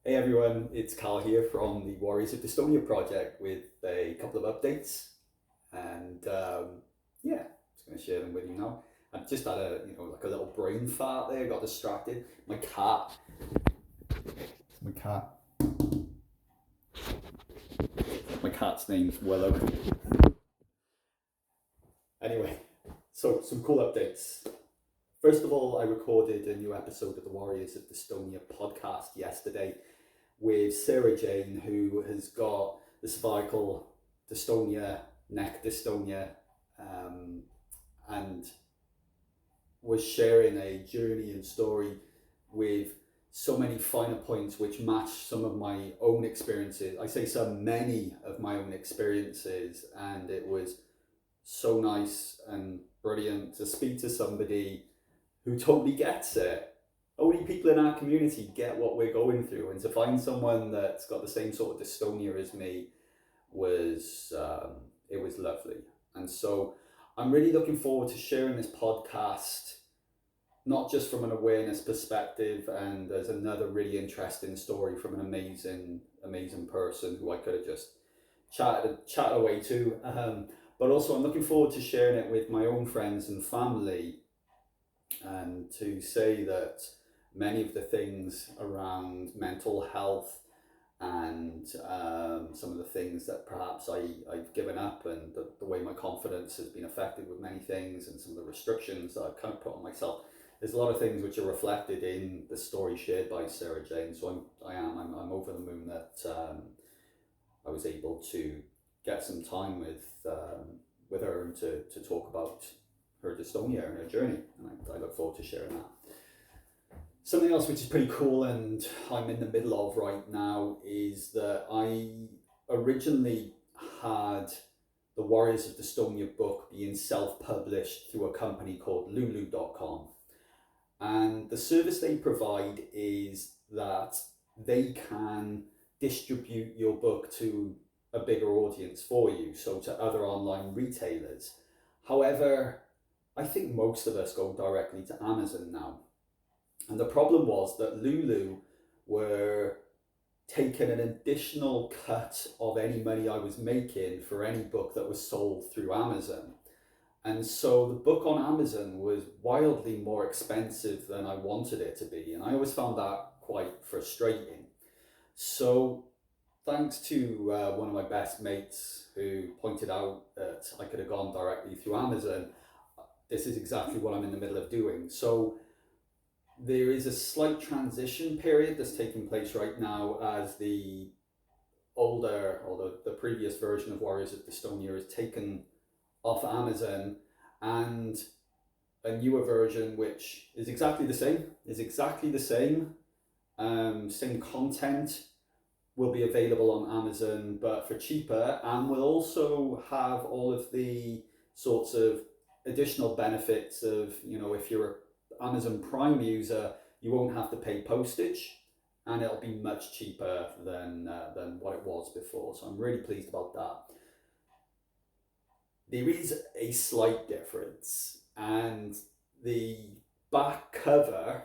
Hey everyone, it's Carl here from the Warriors of Dystonia project with a couple of updates, and yeah, I'm just going to share them with you now. I've just had like a little brain fart there, got distracted. My cat, my cat's name's Willow. Anyway, so some cool updates. First of all, I recorded a new episode of the Warriors of Dystonia podcast yesterday with Sarah Jane, who has got the cervical dystonia, neck dystonia, and was sharing a journey and story with so many finer points which match some of my own experiences. I say many of my own experiences, and it was so nice and brilliant to speak to somebody who totally gets it. Only people in our community get what we're going through, and to find someone that's got the same sort of dystonia as me was it was lovely. And so I'm really looking forward to sharing this podcast, not just from an awareness perspective, and there's another really interesting story from an amazing person who I could have just chatted away to. But also I'm looking forward to sharing it with my own friends and family, and to say that many of the things around mental health and some of the things that perhaps I've given up, and the way my confidence has been affected with many things, and some of the restrictions that I've kind of put on myself. There's a lot of things which are reflected in the story shared by Sarah Jane. So I'm over the moon that I was able to get some time with her and to talk about her dystonia and her journey. And I look forward to sharing that. Something else which is pretty cool and I'm in the middle of right now is that I originally had the Warriors of Dystonia book being self-published through a company called Lulu.com. And the service they provide is that they can distribute your book to a bigger audience for you, so to other online retailers. However, I think most of us go directly to Amazon now. And the problem was that Lulu were taking an additional cut of any money I was making for any book that was sold through Amazon. And so the book on Amazon was wildly more expensive than I wanted it to be. And I always found that quite frustrating. So thanks to one of my best mates who pointed out that I could have gone directly through Amazon, this is exactly what I'm in the middle of doing. So there is a slight transition period that's taking place right now as the older, or the previous version of Warriors of Dystonia is taken off Amazon, and a newer version which is exactly the same, same content, will be available on Amazon but for cheaper, and will also have all of the sorts of additional benefits of, if you're Amazon Prime user, you won't have to pay postage, and it'll be much cheaper than what it was before. So I'm really pleased about that. There is a slight difference, and the back cover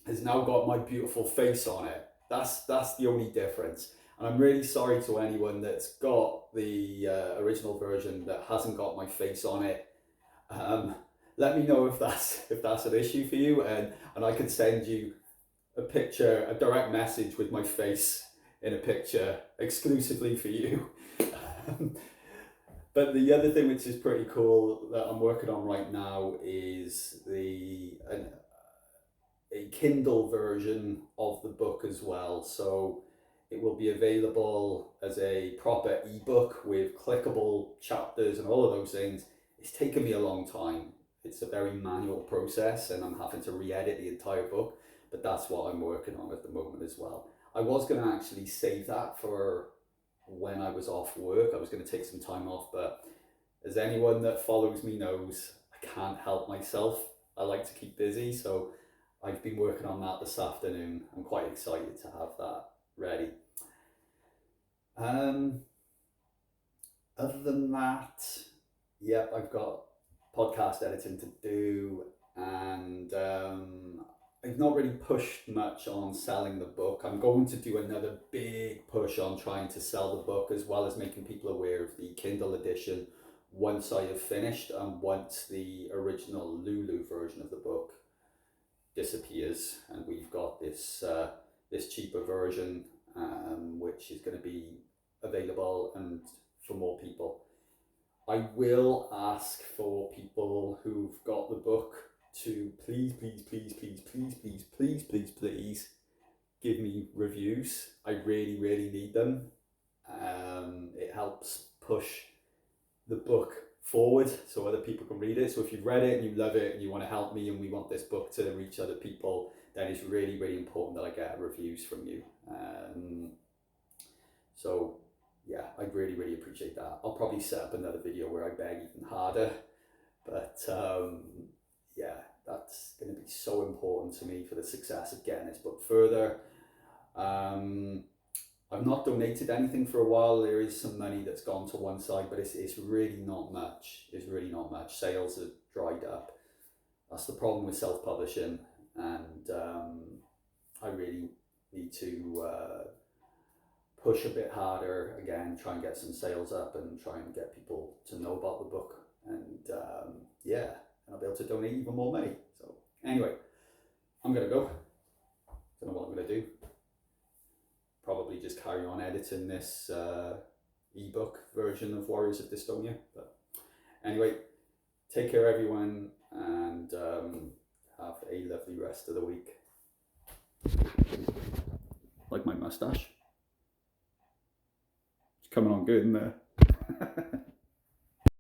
has now got my beautiful face on it. That's the only difference. And I'm really sorry to anyone that's got the original version that hasn't got my face on it. Let me know if that's an issue for you, and I can send you a picture, a direct message with my face in a picture exclusively for you. But the other thing which is pretty cool that I'm working on right now is a Kindle version of the book as well. So it will be available as a proper ebook with clickable chapters and all of those things. It's taken me a long time. It's a very manual process, and I'm having to re-edit the entire book, but that's what I'm working on at the moment as well. I was going to actually save that for when I was off work. I was going to take some time off, but as anyone that follows me knows, I can't help myself. I like to keep busy, so I've been working on that this afternoon. I'm quite excited to have that ready. Other than that, yep, I've got podcast editing to do, and I've not really pushed much on selling the book. I'm going to do another big push on trying to sell the book, as well as making people aware of the Kindle edition once I have finished and once the original Lulu version of the book disappears, and we've got this cheaper version, which is going to be available and for more people. I will ask for people who've got the book to please, please, please, please, please, please, please, please, please give me reviews. I really, really need them. It helps push the book forward so other people can read it. So if you've read it and you love it and you want to help me and we want this book to reach other people, then it's really, really important that I get reviews from you. So yeah, I'd really, really appreciate that. I'll probably set up another video where I beg even harder, but yeah, that's going to be so important to me for the success of getting this book further. I've not donated anything for a while. There is some money that's gone to one side, but it's really not much. It's really not much. Sales have dried up. That's the problem with self-publishing, and I really need to push a bit harder again, try and get some sales up and try and get people to know about the book, and yeah, and I'll be able to donate even more money. So anyway, I'm gonna go. Don't know what I'm gonna do. Probably just carry on editing this ebook version of Warriors of Dystonia. But anyway, take care everyone, and have a lovely rest of the week. Like my mustache. It's coming on good, isn't it?